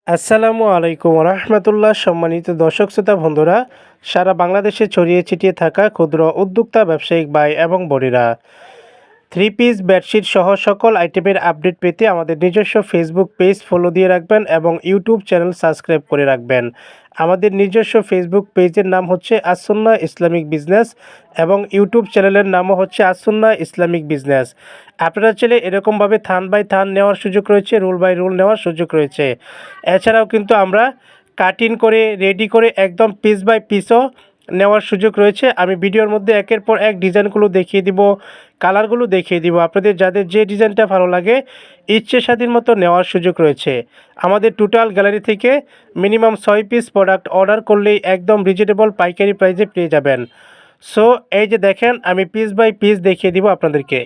আসসালামু আলাইকুম রহমতুল্লাহ। সম্মানিত দর্শক শ্রোতা বন্ধুরা, সারা বাংলাদেশে ছড়িয়ে ছিটিয়ে থাকা ক্ষুদ্র উদ্যোক্তা ব্যবসায়িক ভাই এবং বোনেরা, থ্রি পিস বেডশিট সহ সকল আইটেমের আপডেট পেতে আমাদের নিজস্ব ফেসবুক পেজ ফলো দিয়ে রাখবেন এবং ইউটিউব চ্যানেল সাবস্ক্রাইব করে রাখবেন। আমাদের নিজস্ব ফেসবুক পেজের নাম হচ্ছে আসুন্না ইসলামিক বিজনেস এবং ইউটিউব চ্যানেলের নামও হচ্ছে আসুন্না ইসলামিক বিজনেস। আপনারা চাইলে এরকমভাবে থান বাই থান নেওয়ার সুযোগ রয়েছে, রুল বাই রুল নেওয়ার সুযোগ রয়েছে। এছাড়াও কিন্তু আমরা কাটিং করে রেডি করে একদম পিস বাই পিসও নেওয়ার সুযোগ রয়েছে। আমি ভিডিওর মধ্যে একের পর এক ডিজাইনগুলো দেখিয়ে দিব, কালারগুলো দেখিয়ে দিব। আপনাদের যাদের যে ডিজাইনটা ভালো লাগে ইচ্ছে স্বাধীন মতো নেওয়ার সুযোগ রয়েছে। আমাদের টোটাল গ্যালারি থেকে মিনিমাম 6 পিস প্রোডাক্ট অর্ডার করলেই একদম রিজনেবল পাইকারি প্রাইসে পেয়ে যাবেন। সো এই যে দেখেন, আমি পিস বাই পিস দেখিয়ে দিব আপনাদেরকে।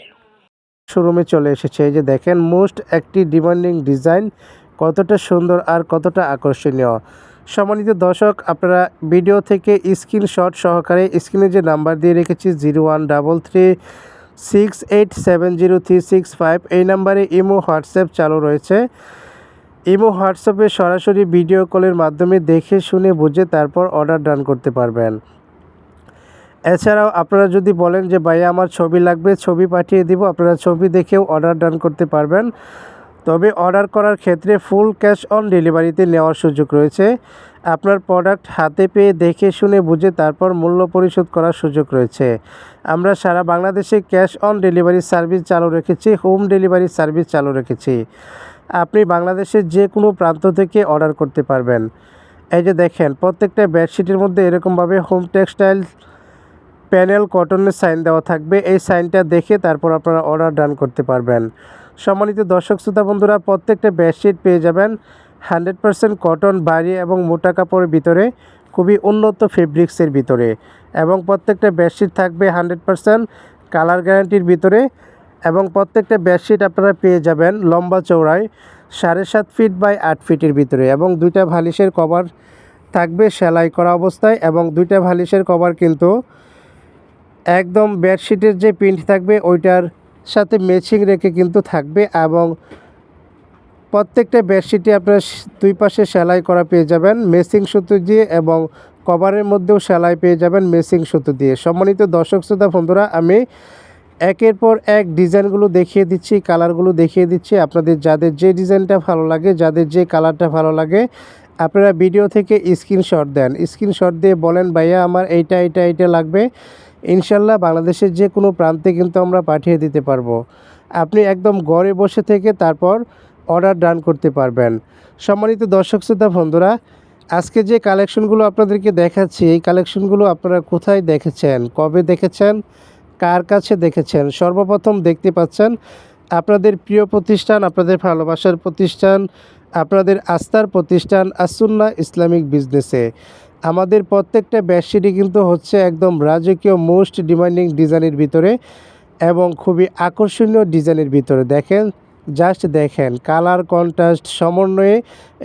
শোরুমে চলে এসেছে। এই যে দেখেন, মোস্ট একটি ডিমান্ডিং ডিজাইন, কতটা সুন্দর আর কতটা আকর্ষণীয়। সম্মানিত দর্শক, আপনারা ভিডিও থেকে স্ক্রিনশট সহকারে স্ক্রিনে যে নাম্বার দিয়ে রেখেছি 013368703665, এই নাম্বারে ইমো হোয়াটসঅ্যাপ চালু রয়েছে। ইমো হোয়াটসঅ্যাপে সরাসরি ভিডিও কলের মাধ্যমে দেখে শুনে বুঝে তারপর অর্ডার ডান করতে পারবেন। এছাড়াও আপনারা যদি বলেন যে ভাইয়া আমার ছবি লাগবে, ছবি পাঠিয়ে দিব, আপনারা ছবি দেখেও অর্ডার ডান করতে পারবেন। তবে অর্ডার করার ক্ষেত্রে ফুল ক্যাশ অন ডেলিভারিতে নেওয়ার সুযোগ রয়েছে। আপনার প্রোডাক্ট হাতে পেয়ে দেখে শুনে বুঝে তারপর মূল্য পরিশোধ করার সুযোগ রয়েছে। আমরা সারা বাংলাদেশে ক্যাশ অন ডেলিভারি সার্ভিস চালু রেখেছি, হোম ডেলিভারি সার্ভিস চালু রেখেছি। আপনি বাংলাদেশের যে কোনো প্রান্ত থেকে অর্ডার করতে পারবেন। এই যে দেখেন, প্রত্যেকটা বেডশিটের মধ্যে এরকমভাবে হোম টেক্সটাইল প্যানেল কটনের সাইন দেওয়া থাকবে। এই সাইনটা দেখে তারপর আপনারা অর্ডার ডান করতে পারবেন। সম্মানিত দর্শক শ্রোতা বন্ধুরা, প্রত্যেকটা বেডশিট পেয়ে যাবেন 100% কটন, ভারী এবং মোটা কাপড়ের ভিতরে, খুবই উন্নত ফেব্রিক্সের ভিতরে। এবং প্রত্যেকটা বেডশিট থাকবে 100% কালার গ্যারান্টির ভিতরে। এবং প্রত্যেকটা বেডশিট আপনারা পেয়ে যাবেন লম্বা চওড়ায় 7.5 ফিট বাই 8 ফিটের ভিতরে। এবং দুইটা ভালিশের কভার থাকবে সেলাই করা অবস্থায়। এবং দুইটা ভালিশের কভার কিন্তু একদম বেডশিটের যে প্রিন্ট থাকবে ওইটার সাথে ম্যাচিং রেখে কিন্তু থাকবে। এবং প্রত্যেকটা বেডশিটে আপনার দুই পাশে সেলাই করা পেয়ে যাবেন মেসিং সুতো দিয়ে, এবং কভারের মধ্যেও সেলাই পেয়ে যাবেন মেসিং সুতো দিয়ে। সম্মানিত দর্শক শ্রোতা বন্ধুরা, আমি একের পর এক ডিজাইনগুলো দেখিয়ে দিচ্ছি, কালারগুলো দেখিয়ে দিচ্ছি। আপনাদের যাদের যে ডিজাইনটা ভালো লাগে, যাদের যে কালারটা ভালো লাগে, আপনারা ভিডিও থেকে স্ক্রিনশট দেন। স্ক্রিনশট দিয়ে বলেন ভাইয়া আমার এইটা লাগবে। ইনশাল্লাহ বাংলাদেশের যে কোনো প্রান্তে কিন্তু আমরা পাঠিয়ে দিতে পারবো। আপনি একদম ঘরে বসে থেকে তারপর অর্ডার ডান করতে পারবেন। সম্মানিত দর্শক শ্রোতা বন্ধুরা, আজকে যে কালেকশনগুলো আপনাদেরকে দেখাচ্ছি, এই কালেকশনগুলো আপনারা কোথায় দেখেছেন, কবে দেখেছেন, কার কাছে দেখেছেন? সর্বপ্রথম দেখতে পাচ্ছেন আপনাদের প্রিয় প্রতিষ্ঠান, আপনাদের ভালোবাসার প্রতিষ্ঠান, আপনাদের আস্থার প্রতিষ্ঠান আসুন্না ইসলামিক বিজনেসে। আমাদের প্রত্যেকটা বেডশিটই কিন্তু হচ্ছে একদম রাজকীয় মোস্ট ডিমান্ডিং ডিজাইনের ভিতরে এবং খুবই আকর্ষণীয় ডিজাইনের ভিতরে। দেখেন, জাস্ট দেখেন, কালার কন্ট্রাস্ট সমন্বয়ে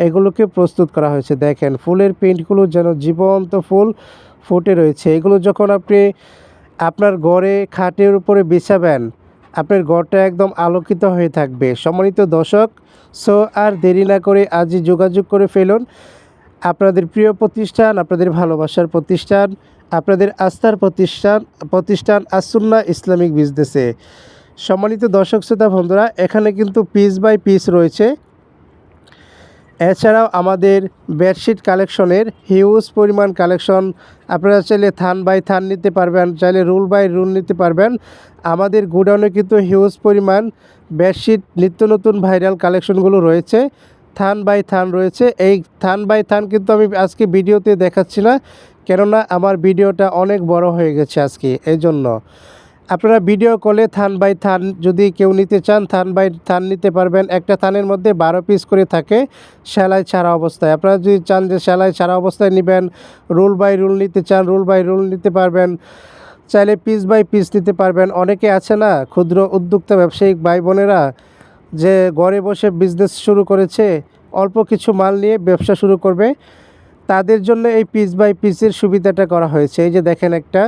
এগুলোকে প্রস্তুত করা হয়েছে। দেখেন ফুলের প্রিন্টগুলো যেন জীবন্ত ফুল ফুটে রয়েছে। এগুলো যখন আপনি আপনার ঘরে খাটের উপরে বিছাবেন, আপনার ঘরটা একদম আলোকিত হয়ে থাকবে। সম্মানিত দর্শক, সো আর দেরি না করে আজই যোগাযোগ করে ফেলুন। আপনাদের প্রিয় প্রতিষ্ঠান, আপনাদের ভালোবাসার প্রতিষ্ঠান, আপনাদের আস্থার প্রতিষ্ঠান আসুন্না ইসলামিক বিজনেসে। সম্মানিত দর্শক শ্রোতা বন্ধুরা, এখানে কিন্তু পিস বাই পিস রয়েছে। এছাড়াও আমাদের বেডশিট কালেকশনের হিউজ পরিমাণ কালেকশন। আপনারা চাইলে থান বাই থান নিতে পারবেন, চাইলে রুল বাই রুল নিতে পারবেন। আমাদের গোডাউনে কিন্তু হিউজ পরিমাণ বেডশিট নিত্য নতুন ভাইরাল কালেকশনগুলো রয়েছে, থান বাই থান রয়েছে। এই থান বাই থান কিন্তু আমি আজকে ভিডিওতে দেখাচ্ছি না, কেননা আমার ভিডিওটা অনেক বড় হয়ে গেছে আজকে, এই জন্য। আপনারা ভিডিও কলে থান বাই থান যদি কেউ নিতে চান, থান বাই থান নিতে পারবেন। একটা থানের মধ্যে 12 পিস করে থাকে সেলাই ছাড়া অবস্থায়। আপনারা যদি চান যে সেলাই ছাড়া অবস্থায় নেবেন, রুল বাই রুল নিতে চান, রুল বাই রুল নিতে পারবেন। চাইলে পিস বাই পিস নিতে পারবেন। অনেকে আছে না, ক্ষুদ্র উদ্যোক্তা ব্যবসায়িক ভাই বোনেরা, যে ঘরে বসে বিজনেস শুরু করেছে, অল্প কিছু মাল নিয়ে ব্যবসা শুরু করবে, তাদের জন্য এই পিস বাই পিসের সুবিধাটা করা হয়েছে। এই যে দেখেন একটা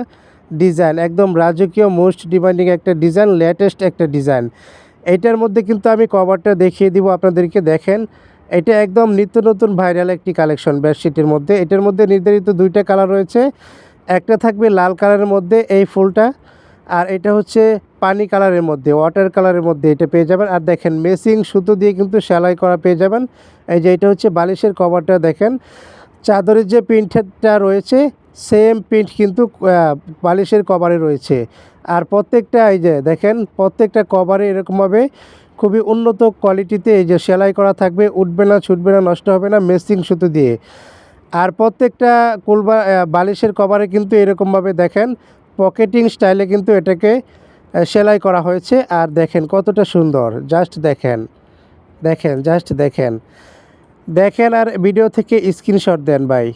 ডিজাইন, একদম রাজকীয় মোস্ট ডিমান্ডিং একটা ডিজাইন, লেটেস্ট একটা ডিজাইন। এইটার মধ্যে কিন্তু আমি কভারটা দেখিয়ে দিব আপনাদেরকে। দেখেন এটা একদম নিত্য নতুন ভাইরাল একটি কালেকশন বেডশিটের মধ্যে। এটার মধ্যে নির্ধারিত 2টা কালার রয়েছে। একটা থাকবে লাল কালারের মধ্যে এই ফুলটা, আর এটা হচ্ছে পানি কালারের মধ্যে, ওয়াটার কালারের মধ্যে এটা পেয়ে যাবেন। আর দেখেন মেসিং সুতো দিয়ে কিন্তু সেলাই করা পেয়ে যাবেন। এই যে এটা হচ্ছে বালিশের কভারটা, দেখেন চাদরের যে প্রিন্টটা রয়েছে সেম প্রিন্ট কিন্তু বালিশের কভারে রয়েছে। আর প্রত্যেকটা এই যে দেখেন প্রত্যেকটা কভারে এরকমভাবে খুবই উন্নত কোয়ালিটিতে এই যে সেলাই করা থাকবে, উঠবে না, ছুটবে না, নষ্ট হবে না, মেসিং সুতো দিয়ে। আর প্রত্যেকটা বালিশের কভারে কিন্তু এরকমভাবে দেখেন পকেটিং স্টাইলে কিন্তু এটাকে সেলাই করা হয়েছে। আর দেখেন কতটা সুন্দর, জাস্ট দেখেন, দেখেন জাস্ট দেখেন, দেখেন আর ভিডিও থেকে স্ক্রিনশট দেন ভাই।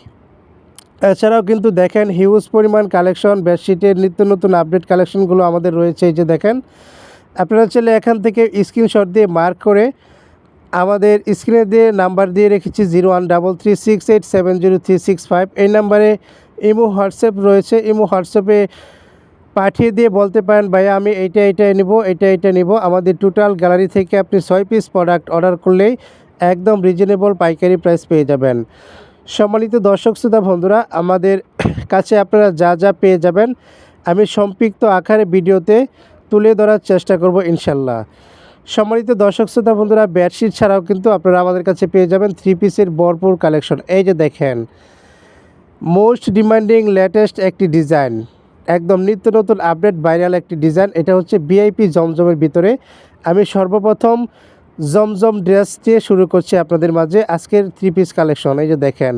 এছাড়াও কিন্তু দেখেন হিউজ পরিমাণ কালেকশন বেডশিটের নিত্য নতুন আপডেট কালেকশনগুলো আমাদের রয়েছে। এই যে দেখেন, আপনারা চাইলে এখান থেকে স্ক্রিনশট দিয়ে মার্ক করে আমাদের স্ক্রিনে দিয়ে নাম্বার দিয়ে রেখেছি 0133687035, এই নাম্বারে ইমো হোয়াটসঅ্যাপ রয়েছে। ইমো হোয়াটসঅ্যাপে পাঠিয়ে দিয়ে বলতে পারেন ভাইয়া আমি এইটা নেব, এটা নেব। আমাদের টোটাল গ্যালারি থেকে আপনি 6 পিস প্রোডাক্ট অর্ডার করলেই একদম রিজনেবল পাইকারি প্রাইস পেয়ে যাবেন। সম্মানিত দর্শক শ্রোতা বন্ধুরা, আমাদের কাছে আপনারা যা যা পেয়ে যাবেন আমি সম্পৃক্ত আকারে ভিডিওতে তুলে ধরার চেষ্টা করব ইনশাল্লাহ। সম্মানিত দর্শক শ্রোতা বন্ধুরা, বেডশিট ছাড়াও কিন্তু আপনারা আমাদের কাছে পেয়ে যাবেন 3 পিসের ভরপুর কালেকশন। এই যে দেখেন মোস্ট ডিমান্ডিং লেটেস্ট একটি ডিজাইন, একদম নিত্য নতুন আপডেট ভাইরাল একটি ডিজাইন। এটা হচ্ছে ভিআইপি জমজমের ভিতরে। আমি সর্বপ্রথম জমজম ড্রেস দিয়ে শুরু করছি আপনাদের মাঝে আজকের 3 পিস কালেকশন। এই যে দেখেন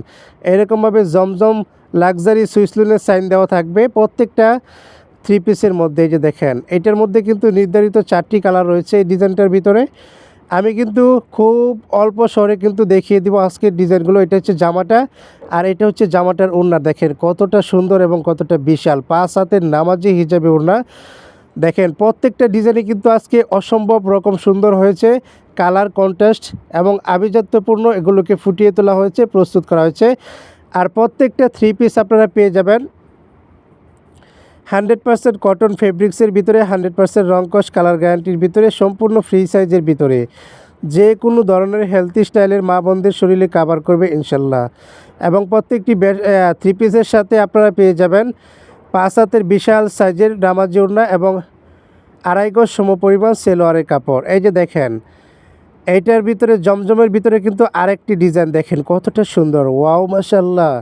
এরকমভাবে জমজম লাক্সারি সুইসলুনের সাইন দেওয়া থাকবে প্রত্যেকটা 3 পিসের মধ্যে। এই যে দেখেন এটার মধ্যে কিন্তু নির্ধারিত 4টি কালার রয়েছে এই ডিজাইনটার ভিতরে। আমি কিন্তু খুব অল্প শহরে কিন্তু দেখিয়ে দিব আজকের ডিজাইনগুলো। এটা হচ্ছে জামাটা, আর এটা হচ্ছে জামাটার ওড়না। দেখেন কতটা সুন্দর এবং কতটা বিশাল, 5 হাতের নামাজি হিজাবে ওড়না। দেখেন প্রত্যেকটা ডিজাইনে কিন্তু আজকে অসম্ভব রকম সুন্দর হয়েছে, কালার কন্ট্রাস্ট এবং আভিজাত্যপূর্ণ এগুলোকে ফুটিয়ে তোলা হয়েছে, প্রস্তুত করা হয়েছে। আর প্রত্যেকটা 3 পিস আপনারা পেয়ে যাবেন 100% কটন ফেব্রিক্সের ভিতরে, 100% রংকশ কালার গ্যারান্টির ভিতরে, সম্পূর্ণ ফ্রি সাইজের ভিতরে। যে কোনো ধরনের হেলথি স্টাইলের মা বোনদের শরীরে কাভার করবে ইনশাল্লাহ। এবং প্রত্যেকটি 3 পিসের সাথে আপনারা পেয়ে যাবেন 5 হাতের বিশাল সাইজের নামাজি ওড়না এবং 2.5 গজ সমপরিমাণ সেলোয়ারের কাপড়। এই যে দেখেন এইটার ভিতরে জমজমের ভিতরে কিন্তু আরেকটি ডিজাইন, দেখেন কতটা সুন্দর, ওয়াও মাশাল্লাহ।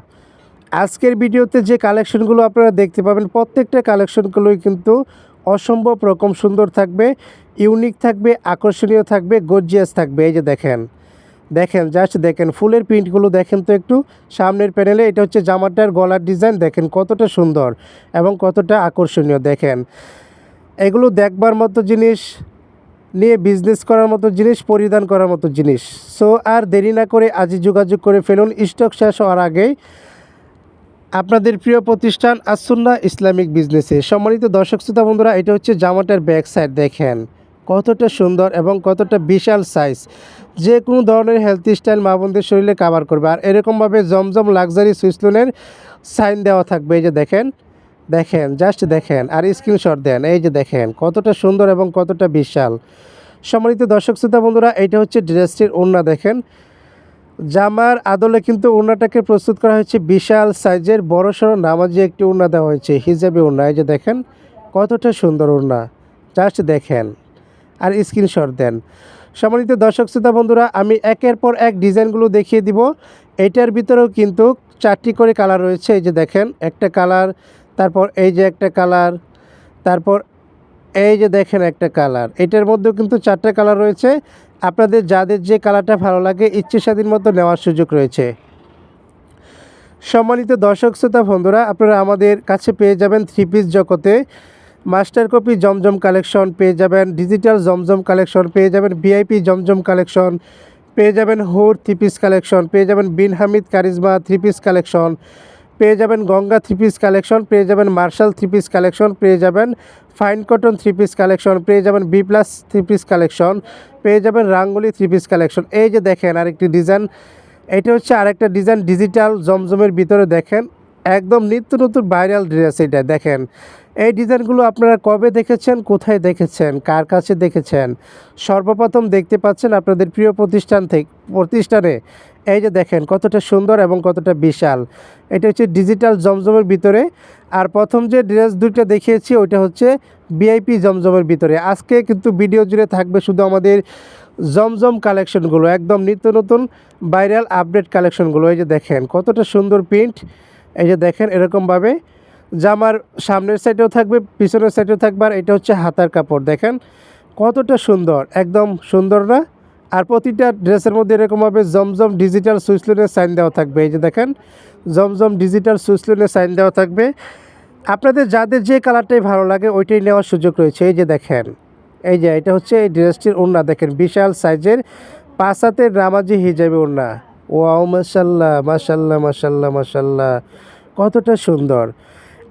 আজকের ভিডিওতে যে কালেকশনগুলো আপনারা দেখতে পাবেন প্রত্যেকটা কালেকশনগুলোই কিন্তু অসম্ভব রকম সুন্দর থাকবে, ইউনিক থাকবে, আকর্ষণীয় থাকবে, গর্জিয়াস থাকবে। এই যে দেখেন, দেখেন জাস্ট দেখেন ফুলের প্রিন্টগুলো দেখেন তো একটু সামনের প্যানেলে। এটা হচ্ছে জামাটার গলার ডিজাইন, দেখেন কতটা সুন্দর এবং কতটা আকর্ষণীয়। দেখেন এগুলো দেখবার মতো জিনিস, নিয়ে বিজনেস করার মতো জিনিস, পরিধান করার মতো জিনিস। সো আর দেরি না করে আজই যোগাযোগ করে ফেলুন স্টক শেষ হওয়ার আগেই আপনাদের প্রিয় প্রতিষ্ঠান আসুন্না ইসলামিক বিজনেসে। সম্মানিত দর্শক শ্রোতা বন্ধুরা, এটা হচ্ছে জামাটার ব্যাক সাইড, দেখেন কতটা সুন্দর এবং কতটা বিশাল সাইজ, যে কোনো ধরনের হেলথি স্টাইল মা বোনদের শরীরে কাভার করবে। আর এরকমভাবে জমজম লাক্সারি সুইসলুনের সাইন দেওয়া থাকবে। এই যে দেখেন, দেখেন জাস্ট দেখেন আর স্ক্রিনশট দেন। এই যে দেখেন কতটা সুন্দর এবং কতটা বিশাল। সম্মানিত দর্শক শ্রোতা বন্ধুরা, এটা হচ্ছে ড্রেসটির ওড়না। দেখেন জামার আদলে কিন্তু ওড়নাটাকে প্রস্তুত করা হয়েছে বিশাল সাইজের বড়সড় নামাজি একটি ওড়না দেওয়া হয়েছে, হিজাবি ওড়না। এই যে দেখেন কতটা সুন্দর ওড়না, জাস্ট দেখেন আর স্ক্রিনশট দেন। সম্মানিত দর্শক শ্রোতা বন্ধুরা, আমি একের পর এক ডিজাইনগুলো দেখিয়ে দিব। এটার ভিতরেও কিন্তু 4টি করে কালার রয়েছে। এই যে দেখেন একটা কালার, তারপর এই যে একটা কালার, তারপর এই যে দেখেন একটা কালার। এটার মধ্যেও কিন্তু 4টা কালার রয়েছে। আপনাদের যাদের যে কালারটা ভালো লাগে ইচ্ছে স্বাধীন মতো নেওয়ার সুযোগ রয়েছে। সম্মানিত দর্শক শ্রোতা বন্ধুরা, আপনারা আমাদের কাছে পেয়ে যাবেন 3 পিস জগতে মাস্টার কপি জমজম কালেকশন পেয়ে যাবেন, ডিজিটাল জমজম কালেকশন পেয়ে যাবেন, ভিআইপি জমজম কালেকশন পেয়ে যাবেন, হুর 3 পিস কালেকশন পেয়ে যাবেন, বিন হামিদ কারিজমা 3 পিস কালেকশন পেয়ে যাবেন, গঙ্গা 3 পিস কালেকশন পেয়ে যাবেন, মার্শাল 3 পিস কালেকশন পেয়ে যাবেন, ফাইন কটন 3 পিস কালেকশন পেয়ে যাবেন, বি প্লাস 3 পিস কালেকশন পেয়ে যাবেন, রাঙ্গুলি 3 পিস কালেকশন। এই যে দেখেন আরেকটি ডিজাইন, এটা হচ্ছে আরেকটা ডিজাইন ডিজিটাল জমজমের ভিতরে। দেখেন একদম নিত্য নতুন ভাইরাল ড্রেস। এটা দেখেন এই ডিজাইনগুলো আপনারা কবে দেখেছেন, কোথায় দেখেছেন, কার কাছে দেখেছেন? সর্বপ্রথম দেখতে পাচ্ছেন আপনাদের প্রিয় প্রতিষ্ঠানে। এই যে দেখেন কতটা সুন্দর এবং কতটা বিশাল। এটা হচ্ছে ডিজিটাল জমজমের ভিতরে। আর প্রথম যে ড্রেস দুইটা দেখিয়েছি ওইটা হচ্ছে ভিআইপি জমজমের ভিতরে। আজকে কিন্তু ভিডিও জুড়ে থাকবে শুধু আমাদের জমজম কালেকশনগুলো, একদম নিত্য নতুন ভাইরাল আপডেট কালেকশনগুলো। এই যে দেখেন কতটা সুন্দর প্রিন্ট। এই যে দেখেন এরকমভাবে জামার সামনের সাইডেও থাকবে, পিছনের সাইডেও থাকবে। আর এটা হচ্ছে হাতার কাপড়, দেখেন কতটা সুন্দর, একদম সুন্দর না? আর প্রতিটা ড্রেসের মধ্যে এরকমভাবে জমজম ডিজিটাল সুইচলিনের সাইন দেওয়া থাকবে। এই যে দেখেন জমজম ডিজিটাল সুইচলিনের সাইন দেওয়া থাকবে। আপনাদের যাদের যে কালারটাই ভালো লাগে ওইটাই নেওয়ার সুযোগ রয়েছে। এই যে দেখেন, এই যে এটা হচ্ছে এই ড্রেসটির ওড়না, দেখেন বিশাল সাইজের 5 হাতের নামাজি হিজাবি ওড়না। ওয়াও মাশাল্লাহ মাশাল্লাহ মাশাল্লাহ মাশাল্লাহ, কতটা সুন্দর।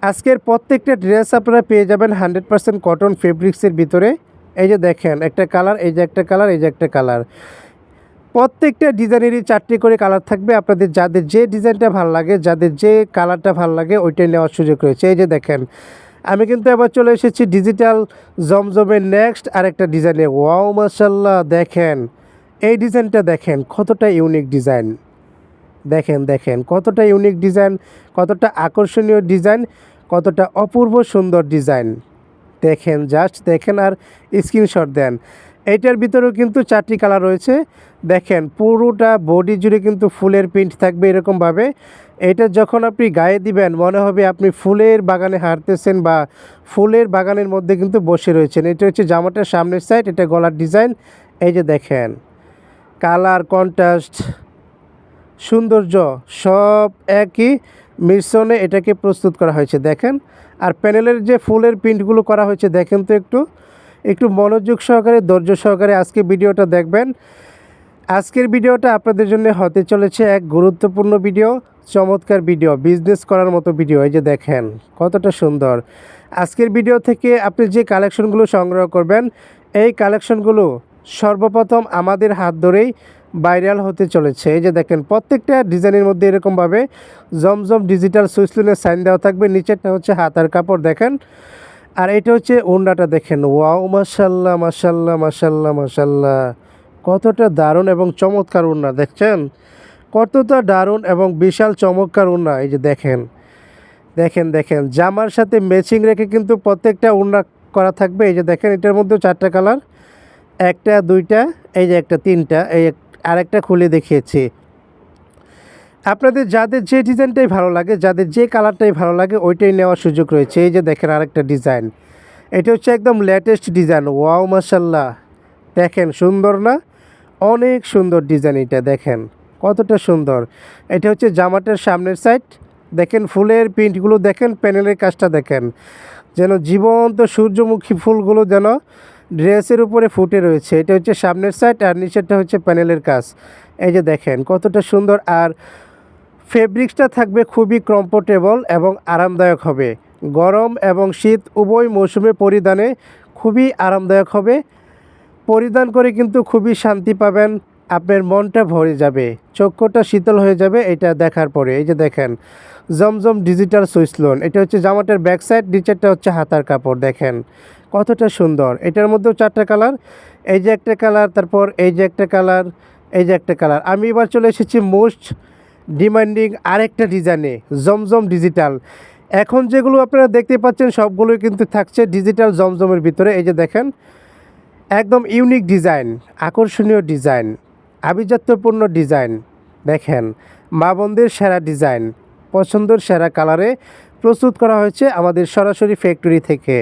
আজকের প্রত্যেকটা ড্রেস আপনারা পেয়ে যাবেন 100% কটন ফেব্রিক্সের ভিতরে। এই যে দেখেন একটা কালার, এই যে একটা কালার, এই যে একটা কালার। প্রত্যেকটা ডিজাইনেরই 4টি করে কালার থাকবে। আপনাদের যাদের যে ডিজাইনটা ভালো লাগে, যাদের যে কালারটা ভালো লাগে ওইটাই নেওয়ার সুযোগ রয়েছে। এই যে দেখেন আমি কিন্তু এবার চলে এসেছি ডিজিটাল জমজমের নেক্সট আরেকটা ডিজাইনে। ওয়াও মাশাল্লাহ, দেখেন এই ডিজাইনটা দেখেন কতটা ইউনিক ডিজাইন। দেখেন দেখেন কতটা ইউনিক ডিজাইন, কতটা আকর্ষণীয় ডিজাইন, কতটা অপূর্ব সুন্দর ডিজাইন। দেখেন জাস্ট দেখেন আর স্ক্রিনশট দেন। এইটার ভিতরেও কিন্তু 4টি কালার রয়েছে। দেখেন পুরোটা বডি জুড়ে কিন্তু ফুলের প্রিন্ট থাকবে এরকমভাবে। এটা যখন আপনি গায়ে দিবেন মনে হবে আপনি ফুলের বাগানে হাঁটতেছেন বা ফুলের বাগানের মধ্যে কিন্তু বসে রয়েছেন। এটা হচ্ছে জামাটার সামনের সাইড, এটা গলার ডিজাইন। এই যে দেখেন কালার, কন্ট্রাস্ট, সৌন্দর্য সব একই মিশ্রণে এটাকে প্রস্তুত করা হয়েছে। দেখেন আর প্যানেলের যে ফুলের প্রিন্টগুলো করা হয়েছে দেখেন তো, একটু একটু মনোযোগ সহকারে, ধৈর্য সহকারে আজকে ভিডিওটা দেখবেন। আজকের ভিডিওটা আপনাদের জন্য হতে চলেছে এক গুরুত্বপূর্ণ ভিডিও, চমৎকার ভিডিও, বিজনেস করার মতো ভিডিও। এই যে দেখেন কতটা সুন্দর। আজকের ভিডিও থেকে আপনি যে কালেকশনগুলো সংগ্রহ করবেন এই কালেকশনগুলো সর্বপ্রথম আমাদের হাত ধরেই ভাইরাল হতে চলেছে। এই যে দেখেন প্রত্যেকটা ডিজাইনের মধ্যে এরকমভাবে জমজম ডিজিটাল সুইচলিনের সাইন দেওয়া থাকবে। নিচেরটা হচ্ছে হাতার কাপড়, দেখেন। আর এটা হচ্ছে ওড়নাটা, দেখেন ওয়াও মাশাল্লাহ মাশাল্লাহ মাশাল্লাহ মাশাল্লাহ, কতটা দারুণ এবং চমৎকার ওড়না। দেখছেন কতটা দারুণ এবং বিশাল চমৎকার ওড়না। এই যে দেখেন দেখেন দেখেন জামার সাথে ম্যাচিং রেখে কিন্তু প্রত্যেকটা ওড়না করা থাকবে। এই যে দেখেন এটার মধ্যেও 4টা কালার, একটা দুইটা, এই যে একটা তিনটা, এই আরেকটা খুলে দেখিয়েছি। আপনাদের যাদের যে ডিজাইনটাই ভালো লাগে, যাদের যে কালারটাই ভালো লাগে ওইটাই নেওয়ার সুযোগ রয়েছে। এই যে দেখেন আরেকটা ডিজাইন, এটা হচ্ছে একদম লেটেস্ট ডিজাইন। ওয়াও মাশাল্লাহ, দেখেন সুন্দর না? অনেক সুন্দর ডিজাইন। এটা দেখেন কতটা সুন্দর। এটা হচ্ছে জামাটার সামনের সাইড, দেখেন ফুলের প্রিন্টগুলো দেখেন, প্যানেলের কাজটা দেখেন, যেন জীবন্ত সূর্যমুখী ফুলগুলো যেন ড্রেসের উপরে ফুটে রয়েছে। এটা হচ্ছে সামনের সাইড আর নিচেরটা হচ্ছে প্যানেলের কাজ। এই যে দেখেন কতটা সুন্দর। আর ফেব্রিক্সটা থাকবে খুবই কমফোর্টেবল এবং আরামদায়ক হবে। গরম এবং শীত উভয় মৌসুমে পরিধানে খুবই আরামদায়ক হবে। পরিধান করে কিন্তু খুবই শান্তি পাবেন, আপনার মনটা ভরে যাবে, চক্ষুটা শীতল হয়ে যাবে এটা দেখার পরে। এই যে দেখেন জমজম ডিজিটাল সুইচলোন, এটা হচ্ছে জামাটার ব্যাক সাইড, নিচেরটা হচ্ছে হাতার কাপড়। দেখেন কতটা সুন্দর। এটার মধ্যেও 4টা কালার, এই যে একটা কালার, তারপর এই যে একটা কালার, এই যে একটা কালার। আমি এবার চলে এসেছি মোস্ট ডিমান্ডিং আরেকটা ডিজাইনে, জমজম ডিজিটাল। এখন যেগুলো আপনারা দেখতে পাচ্ছেন সবগুলোই কিন্তু থাকছে ডিজিটাল জমজমের ভিতরে। এই যে দেখেন একদম ইউনিক ডিজাইন, আকর্ষণীয় ডিজাইন, আভিজাত্যপূর্ণ ডিজাইন। দেখেন মা বোনদের সেরা ডিজাইন, পছন্দের সেরা কালারে প্রস্তুত করা হয়েছে আমাদের সরাসরি ফ্যাক্টরি থেকে।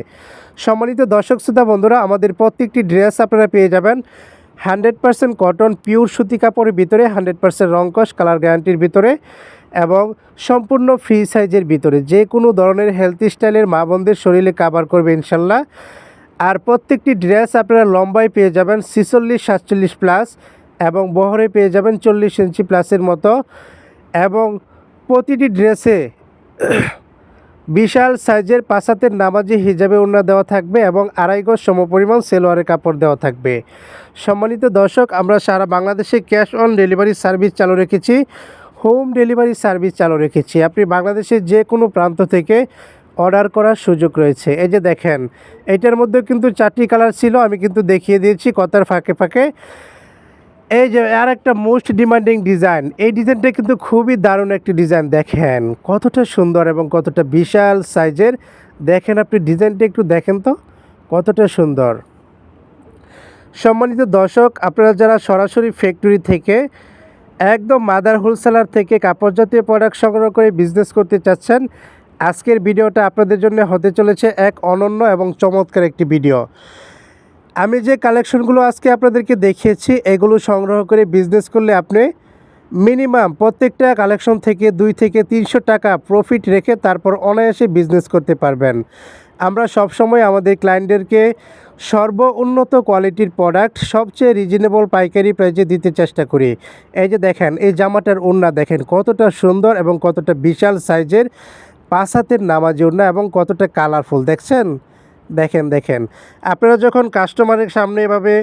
সম্মানিত দর্শক শ্রোতা বন্ধুরা, আমাদের প্রত্যেকটি ড্রেস আপনারা পেয়ে যাবেন 100% কটন পিওর সুতি কাপড়ের ভিতরে, 100% রংকশ কালার গ্যারান্টির ভিতরে এবং সম্পূর্ণ ফ্রি সাইজের ভিতরে। যে কোনো ধরনের হেলথি স্টাইলের মা বোনদের শরীরে কাভার করবে ইনশাল্লাহ। আর প্রত্যেকটি ড্রেস আপনারা লম্বায় পেয়ে যাবেন 46-47 প্লাস এবং বহরে পেয়ে যাবেন 40 ইঞ্চি প্লাসের মতো। এবং প্রতিটি ড্রেসে বিশাল সাইজের 5 হাতের নামাজি হিজাবে ওড়না দেওয়া থাকবে এবং 2.5 গজ সমপরিমাণ সেলোয়ারের কাপড় দেওয়া থাকবে। সম্মানিত দর্শক, আমরা সারা বাংলাদেশে ক্যাশ অন ডেলিভারি সার্ভিস চালু রেখেছি, হোম ডেলিভারি সার্ভিস চালু রেখেছি। আপনি বাংলাদেশের যে কোনো প্রান্ত থেকে অর্ডার করার সুযোগ রয়েছে। এই যে দেখেন, এটার মধ্যেও কিন্তু 4টি কালার ছিল, আমি কিন্তু দেখিয়ে দিয়েছি কথার ফাঁকে ফাঁকে। এই যে আর একটা মোস্ট ডিমান্ডিং ডিজাইন, এই ডিজাইনটা কিন্তু খুবই দারুণ একটি ডিজাইন। দেখেন কতটা সুন্দর এবং কতটা বিশাল সাইজের। দেখেন আপনি ডিজাইনটা একটু দেখেন তো কতটা সুন্দর। সম্মানিত দর্শক, আপনারা যারা সরাসরি ফ্যাক্টরি থেকে একদম মাদার হোলসেলার থেকে কাপড় জাতীয় প্রোডাক্ট সংগ্রহ করে বিজনেস করতে চাচ্ছেন, আজকের ভিডিওটা আপনাদের জন্য হতে চলেছে এক অনন্য এবং চমৎকার একটি ভিডিও। আমি যে কালেকশনগুলো আজকে আপনাদেরকে দেখিয়েছি, এগুলো সংগ্রহ করে বিজনেস করলে আপনি মিনিমাম প্রত্যেকটা কালেকশন থেকে 2 থেকে 300 টাকা প্রফিট রেখে তারপর অনায়াসে বিজনেস করতে পারবেন। আমরা সবসময় আমাদের ক্লায়েন্টদেরকে সর্বোন্নত কোয়ালিটির প্রোডাক্ট সবচেয়ে রিজনেবল পাইকারি প্রাইসে দিতে চেষ্টা করি। এই যে দেখেন, এই জামাটার ওড়না দেখেন কতটা সুন্দর এবং কতটা বিশাল সাইজের, 5 হাতের নামাজি ওড়না এবং কতটা কালারফুল দেখছেন। দেখেন দেখেন, আপনারা যখন কাস্টমারের সামনে এভাবে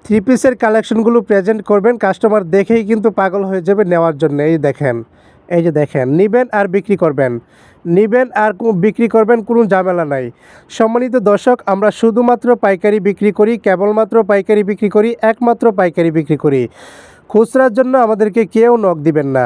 3 পিসের কালেকশনগুলো প্রেজেন্ট করবেন, কাস্টমার দেখেই কিন্তু পাগল হয়ে যাবে নেওয়ার জন্য। এই দেখেন, এই যে দেখেন, নেবেন আর বিক্রি করবেন, নেবেন আর বিক্রি করবেন, কোনো ঝামেলা নাই। সম্মানিত দর্শক, আমরা শুধুমাত্র পাইকারি বিক্রি করি, কেবলমাত্র পাইকারি বিক্রি করি, একমাত্র পাইকারি বিক্রি করি। খুচরার জন্য আমাদেরকে কেউ নক দিবেন না।